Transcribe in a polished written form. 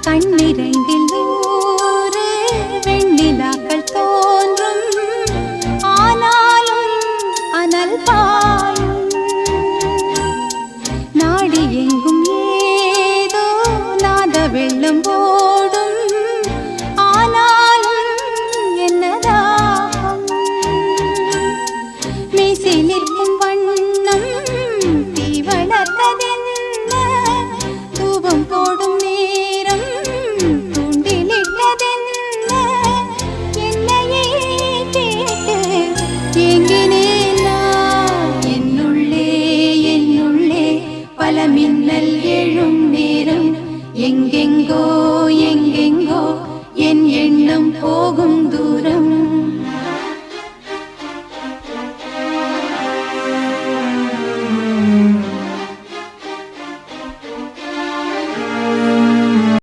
கண்ணிரண்டில் நூறு வெண்ணிலாக்கள் தோன்றும், ஆனாலும் அனல் பாயும். நாடி எங்கும் ஏதோ நாத வெள்ளம் ஓடும், ஆனாலும் என்னதாகும். மீசை நிற்கும் வண்ணம் தீ வளர்த்ததென்ன, தூபம் போடும் நேரம் தூண்டிலிட்டதென்ன. என்னையே கேட்டு ஏங்கினேன் நான். என்னுள்ளே என்னுள்ளே பல மின்னல் எழும் நேரம், எங்கெங்கோ எங்கெங்கோ என் எண்ணம் போகும் தூரம்.